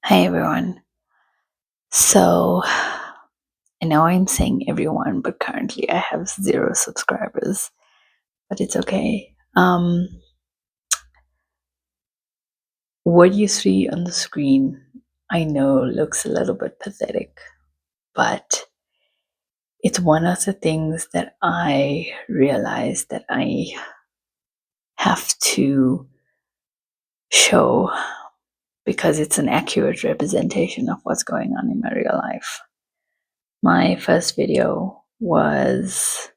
Hi everyone. So I know I'm saying everyone, but currently I have 0 subscribers, but it's okay. What you see on the screen, I know looks a little bit pathetic, but it's one of the things that I realize that I have to show because it's an accurate representation of what's going on in my real life. My first video was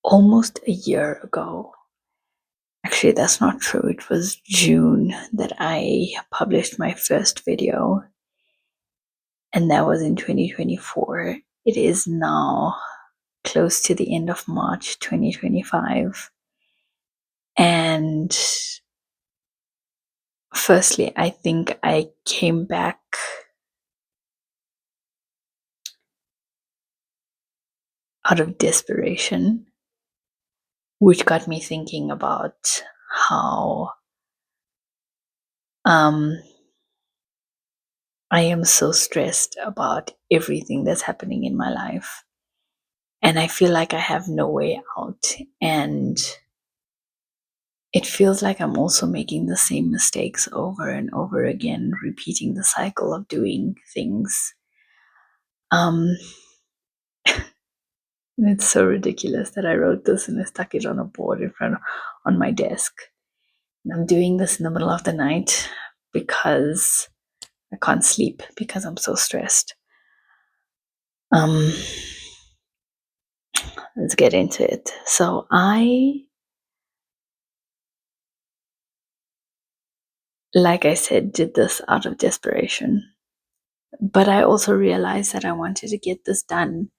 almost a year ago. Actually, that's not true. It was June that I published my first video, and that was in 2024. It is now close to the end of March 2025. And firstly, I think I came back out of desperation, which got me thinking about how I am so stressed about everything that's happening in my life. And I feel like I have no way out. And it feels like I'm also making the same mistakes over and over again, repeating the cycle of doing things. Um, it's so ridiculous that I wrote this and I stuck it on a board on my desk. And I'm doing this in the middle of the night because I can't sleep because I'm so stressed. Let's get into it. So like I said, did this out of desperation. But I also realized that I wanted to get this done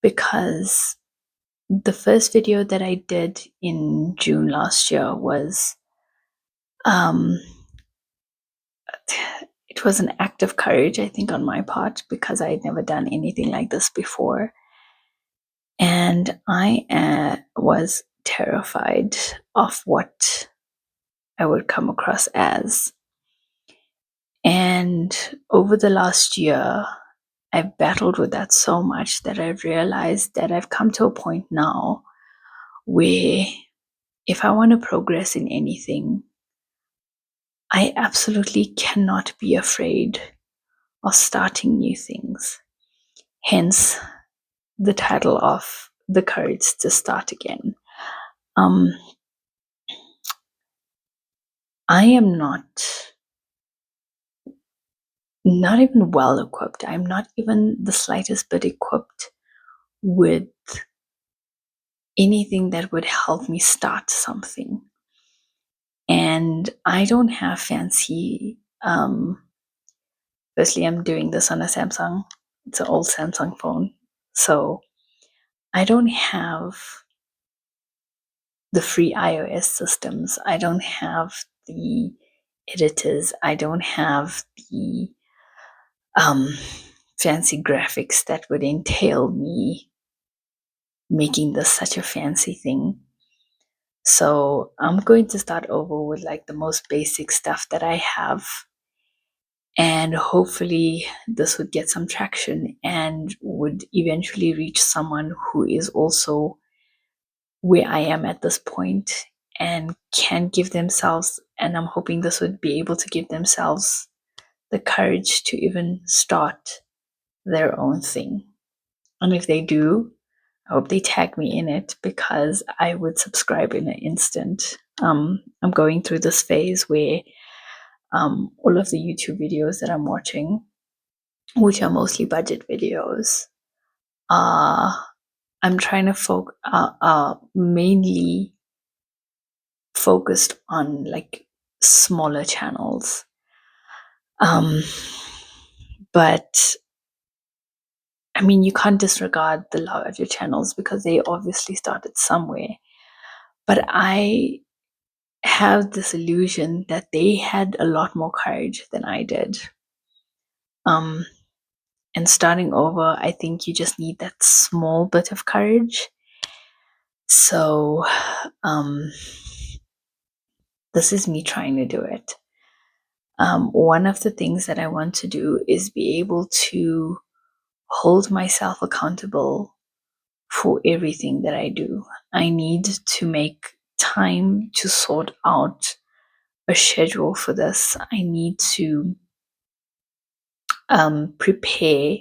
because the first video that I did in June last year was it was an act of courage, I think, on my part, because I had never done anything like this before. And I was terrified of what I would come across as. And over the last year, I've battled with that so much that I've realized that I've come to a point now where if I want to progress in anything, I absolutely cannot be afraid of starting new things. Hence the title of The Courage to Start Again. I am not even well equipped. I'm not even the slightest bit equipped with anything that would help me start something. And I don't have fancy, firstly, I'm doing this on a Samsung. It's an old Samsung phone. So I don't have the free iOS systems. I don't have the editors. I don't have the fancy graphics that would entail me making this such a fancy thing. So I'm going to start over with like the most basic stuff that I have. And hopefully this would get some traction and would eventually reach someone who is also where I am at this point and can give themselves, and I'm hoping this would be able to give themselves the courage to even start their own thing. And if they do, I hope they tag me in it because I would subscribe in an instant. I'm going through this phase where all of the YouTube videos that I'm watching, which are mostly budget videos, I'm trying to mainly focused on like smaller channels. But I mean, you can't disregard the larger channels because they obviously started somewhere. But I have this illusion that they had a lot more courage than I did. And starting over, I think you just need that small bit of courage. So, this is me trying to do it. One of the things that I want to do is be able to hold myself accountable for everything that I do. I need to make time to sort out a schedule for this. I need to prepare,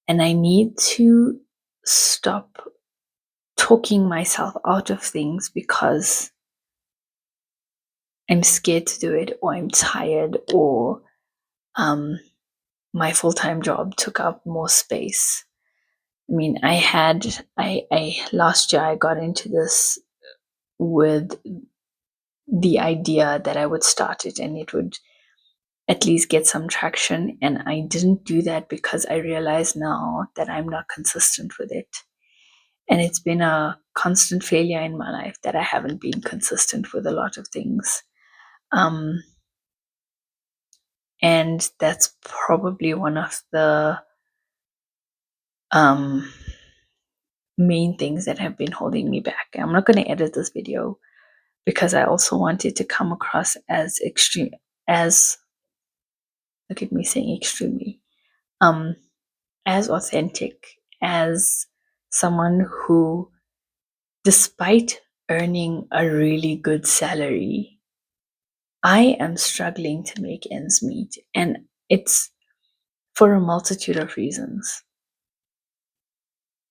and I need to stop talking myself out of things because I'm scared to do it, or I'm tired, or my full-time job took up more space. I mean, I last year I got into this with the idea that I would start it and it would at least get some traction. And I didn't do that because I realize now that I'm not consistent with it. And it's been a constant failure in my life that I haven't been consistent with a lot of things. And that's probably one of the main things that have been holding me back. I'm not going to edit this video because I also want it to come across as extreme, as, look at me saying extremely, as authentic, as someone who, despite earning a really good salary, I am struggling to make ends meet. And it's for a multitude of reasons.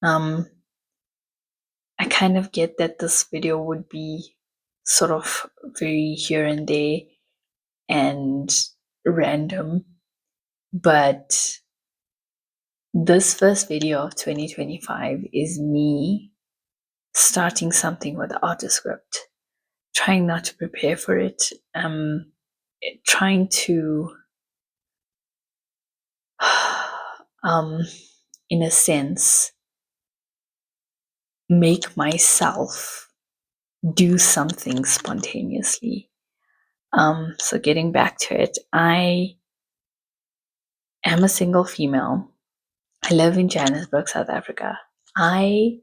I kind of get that this video would be sort of very here and there and random, but this first video of 2025 is me starting something without a script, trying not to prepare for it, trying to, in a sense, make myself do something spontaneously. So getting back to it, I am a single female. I live in Johannesburg, South Africa. I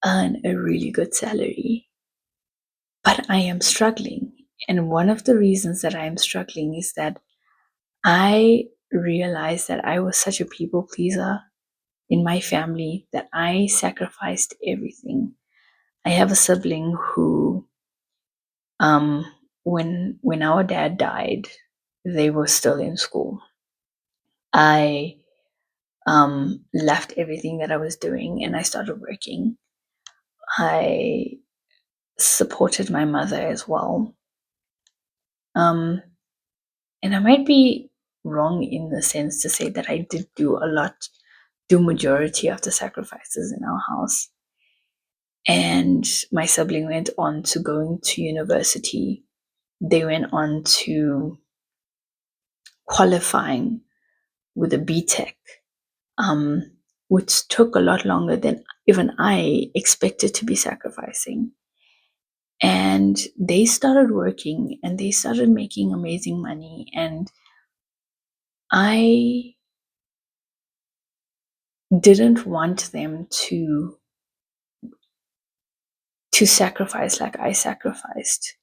earn a really good salary, but I am struggling. And one of the reasons that I am struggling is that I realized that I was such a people pleaser in my family that I sacrificed everything. I have a sibling who, when our dad died, they were still in school. I left everything that I was doing and I started working. I supported my mother as well. And I might be wrong in the sense to say that I did do majority of the sacrifices in our house. And my sibling went on to going to university. They went on to qualifying with a BTech, which took a lot longer than even I expected to be sacrificing. And they started working and they started making amazing money. And I didn't want them to sacrifice like I sacrificed.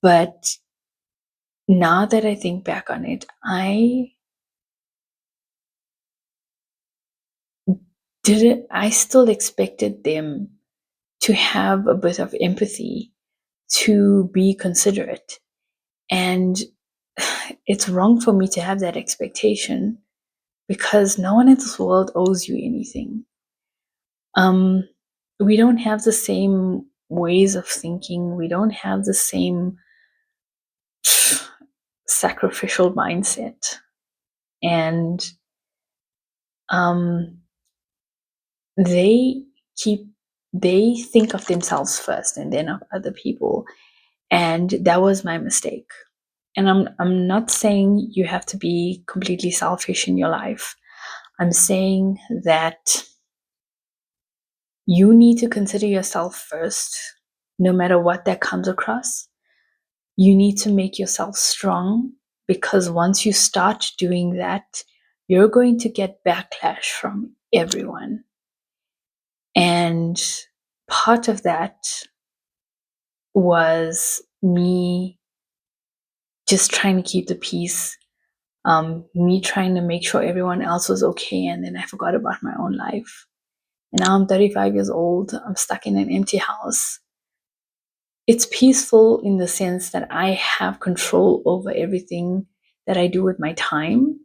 But now that I think back on it, I still expected them to have a bit of empathy, to be considerate. And it's wrong for me to have that expectation because no one in this world owes you anything. We don't have the same ways of thinking. We don't have the same sacrificial mindset. And they think of themselves first and then of other people. And that was my mistake. And I'm not saying you have to be completely selfish in your life. I'm saying that you need to consider yourself first, no matter what that comes across. You need to make yourself strong, because once you start doing that, you're going to get backlash from everyone. And part of that was me just trying to keep the peace, me trying to make sure everyone else was okay, and then I forgot about my own life. And now I'm 35 years old, I'm stuck in an empty house. It's peaceful in the sense that I have control over everything that I do with my time,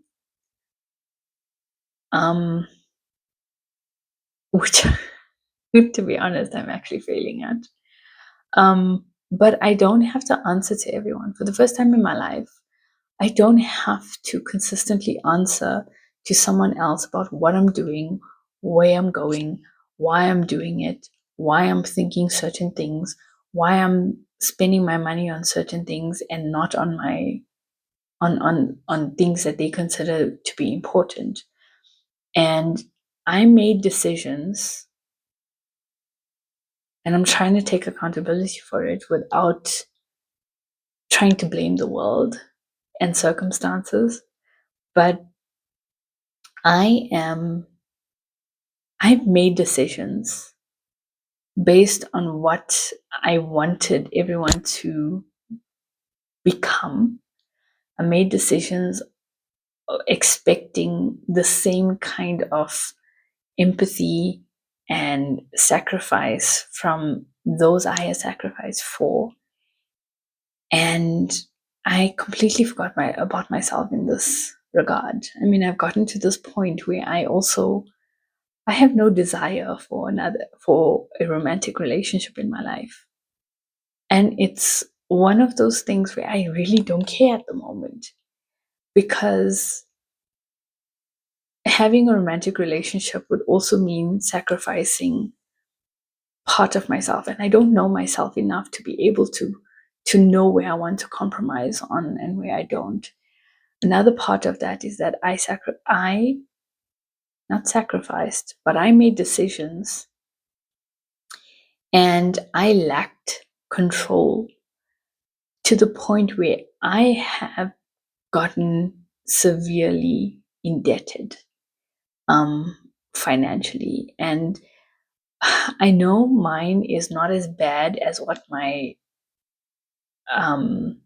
which, to be honest, I'm actually failing at. But I don't have to answer to everyone. For the first time in my life, I don't have to consistently answer to someone else about what I'm doing, where I'm going, why I'm doing it, why I'm thinking certain things, why I'm spending my money on certain things and not on my on things that they consider to be important. And I made decisions, and I'm trying to take accountability for it without trying to blame the world and circumstances. But I've made decisions based on what I wanted everyone to become. I made decisions expecting the same kind of empathy and sacrifice from those I had sacrificed for. And I completely forgot about myself in this regard. I mean, I've gotten to this point where I have no desire for a romantic relationship in my life. And it's one of those things where I really don't care at the moment, because having a romantic relationship would also mean sacrificing part of myself, and I don't know myself enough to be able to know where I want to compromise on and where I don't. Another part of that is that I not sacrificed, but I made decisions and I lacked control to the point where I have gotten severely indebted, financially. And I know mine is not as bad as what my um,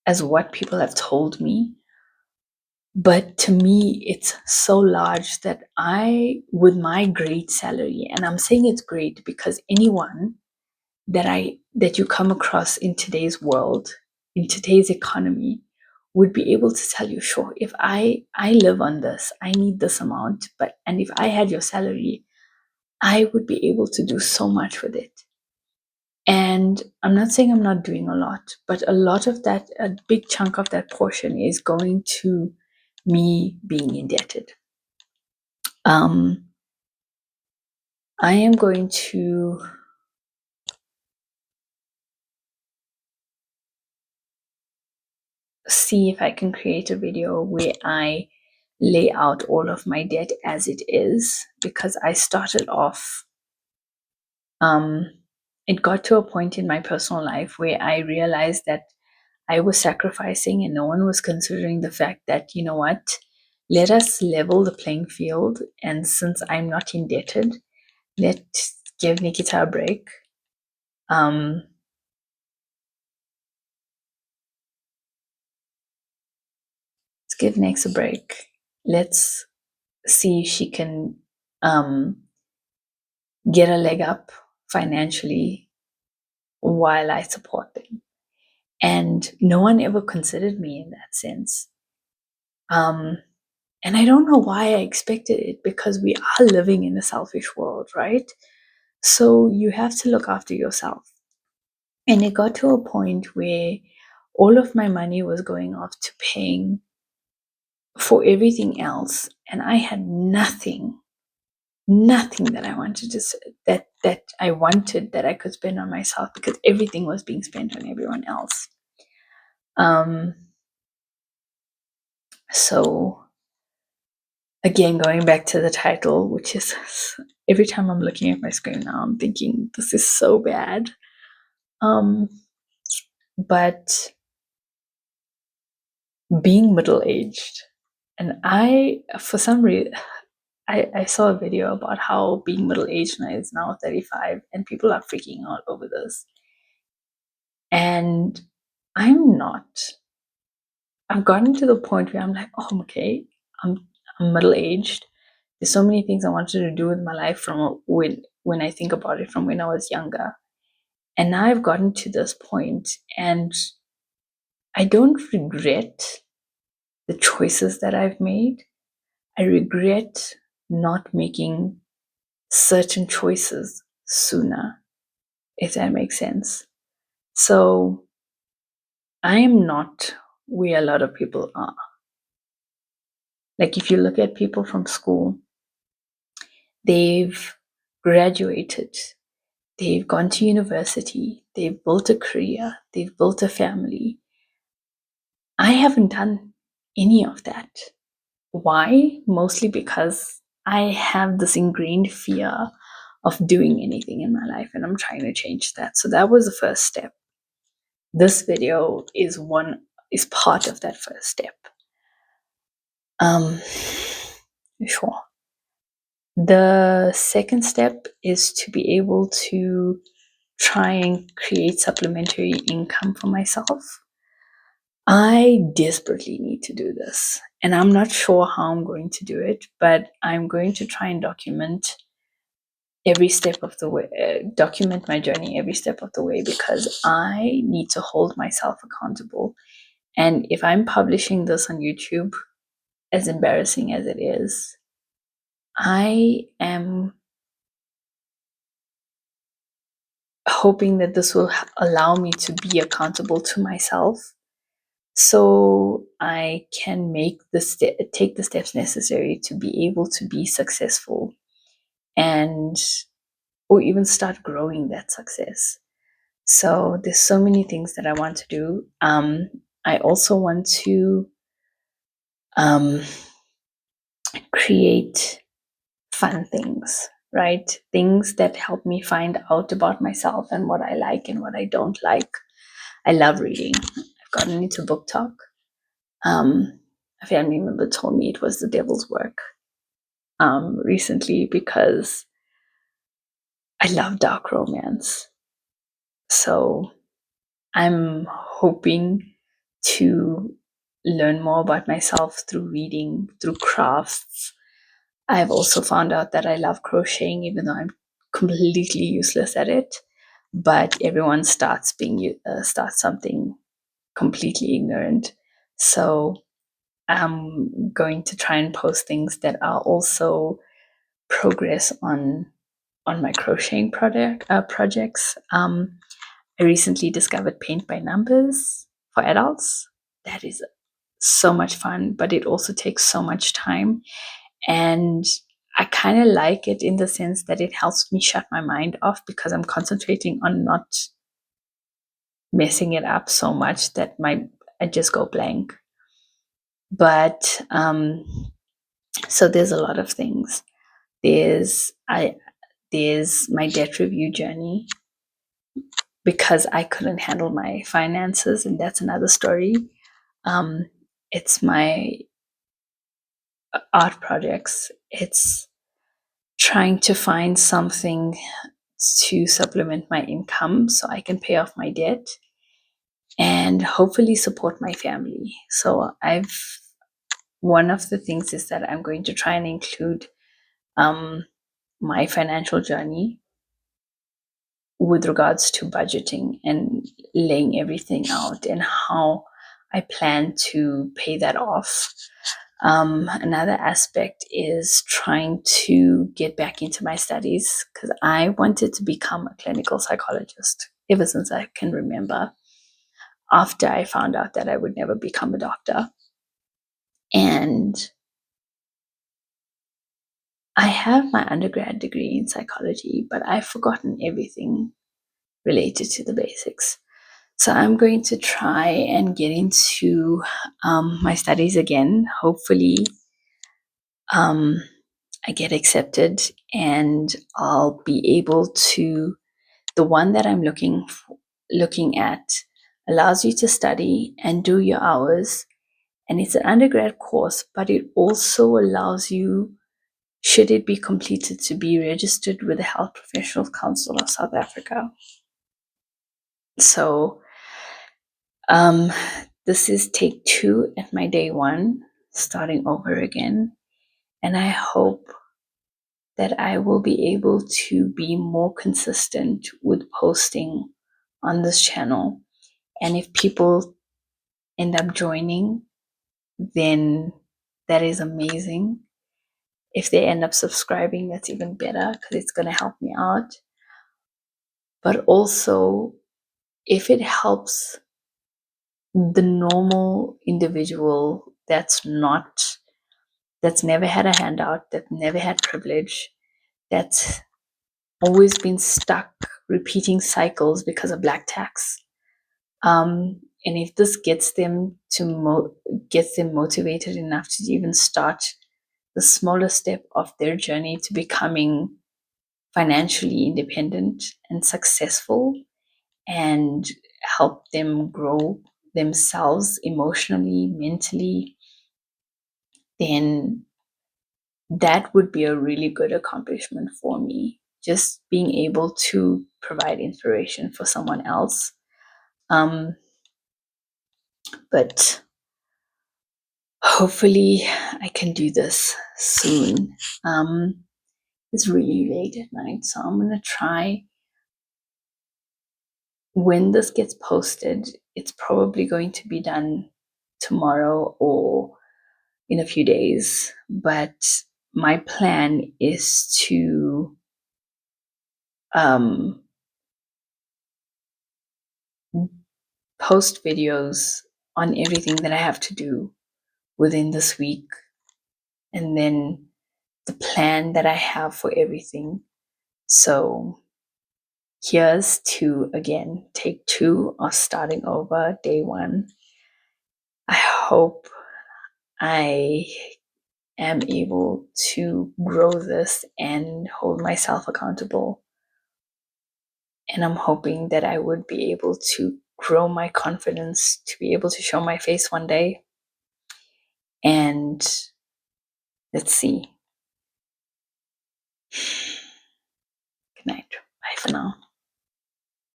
as what people have told me, but to me it's so large that with my great salary, and I'm saying it's great because anyone that you come across in today's world, in today's economy, would be able to tell you, sure, if I live on this, I need this amount, and if I had your salary, I would be able to do so much with it. And I'm not saying I'm not doing a lot, but a lot of that, a big chunk of that portion is going to me being indebted. I am going to see if I can create a video where I lay out all of my debt as it is, because I started off, it got to a point in my personal life where I realized that I was sacrificing and no one was considering the fact that, you know what, let us level the playing field. And since I'm not indebted, let's give Nikita a break. Let's give Nex a break. Let's see if she can get a leg up financially while I support them. And no one ever considered me in that sense. And I don't know why I expected it, because we are living in a selfish world, right? So you have to look after yourself. And it got to a point where all of my money was going off to paying for everything else. And I had nothing that I wanted to that I wanted that I could spend on myself, because everything was being spent on everyone else. So again, going back to the title, which is, every time I'm looking at my screen now, I'm thinking this is so bad. But being middle-aged, and for some reason, I saw a video about how being middle-aged is now 35, and people are freaking out over this. And I've gotten to the point where I'm like, oh, okay, I'm middle aged. There's so many things I wanted to do with my life from when I think about it from when I was younger. And now I've gotten to this point and I don't regret the choices that I've made. I regret not making certain choices sooner, if that makes sense. So I am not where a lot of people are. Like if you look at people from school, they've graduated, they've gone to university, they've built a career, they've built a family. I haven't done any of that. Why? Mostly because I have this ingrained fear of doing anything in my life and I'm trying to change that. So that was the first step. This video is part of that first step. Sure. The second step is to be able to try and create supplementary income for myself. I desperately need to do this, and I'm not sure how I'm going to do it, but I'm going to try and document every step of the way, document my journey every step of the way, because I need to hold myself accountable. And if I'm publishing this on YouTube, as embarrassing as it is, I am hoping that this will allow me to be accountable to myself so I can take the steps necessary to be able to be successful and or even start growing that success. So there's so many things that I want to do. I also want to um, create fun things, right? Things that help me find out about myself and what I like and what I don't like. I love reading. I've gotten into book talk. A family member told me it was the devil's work recently because I love dark romance. So I'm hoping to learn more about myself through reading, through crafts. I've also found out that I love crocheting, even though I'm completely useless at it. But everyone starts something completely ignorant. So I'm going to try and post things that are also progress on my crocheting projects. I recently discovered Paint by Numbers for adults. That is so much fun, but it also takes so much time. And I kind of like it in the sense that it helps me shut my mind off because I'm concentrating on not messing it up so much that I just go blank. But so there's a lot of things. There's my debt review journey because I couldn't handle my finances, and that's another story. It's my art projects. It's trying to find something to supplement my income so I can pay off my debt and hopefully support my family. So one of the things is that I'm going to try and include my financial journey with regards to budgeting and laying everything out and how I plan to pay that off. Another aspect is trying to get back into my studies because I wanted to become a clinical psychologist ever since I can remember, after I found out that I would never become a doctor. And I have my undergrad degree in psychology, but I've forgotten everything related to the basics. So I'm going to try and get into my studies again. Hopefully, I get accepted and I'll be able to. The one that I'm looking at allows you to study and do your hours, and it's an undergrad course, but it also allows you, should it be completed, to be registered with the Health Professionals Council of South Africa. So Um, this is take 2 at my day 1, starting over again. And I hope that I will be able to be more consistent with posting on this channel. And if people end up joining, then that is amazing. If they end up subscribing, that's even better because it's going to help me out. But also, if it helps the normal individual that's never had a handout, that never had privilege, that's always been stuck repeating cycles because of black tax. And if this gets them motivated enough to even start the smaller step of their journey to becoming financially independent and successful, and help them grow themselves emotionally, mentally, then that would be a really good accomplishment for me. Just being able to provide inspiration for someone else. But hopefully I can do this soon. It's really late at night, so I'm gonna try. When this gets posted, it's probably going to be done tomorrow or in a few days. But my plan is to post videos on everything that I have to do within this week, and then the plan that I have for everything. So here's to, again, take 2 of starting over day 1. I hope I am able to grow this and hold myself accountable. And I'm hoping that I would be able to grow my confidence to be able to show my face one day. And let's see. Good night. Bye for now.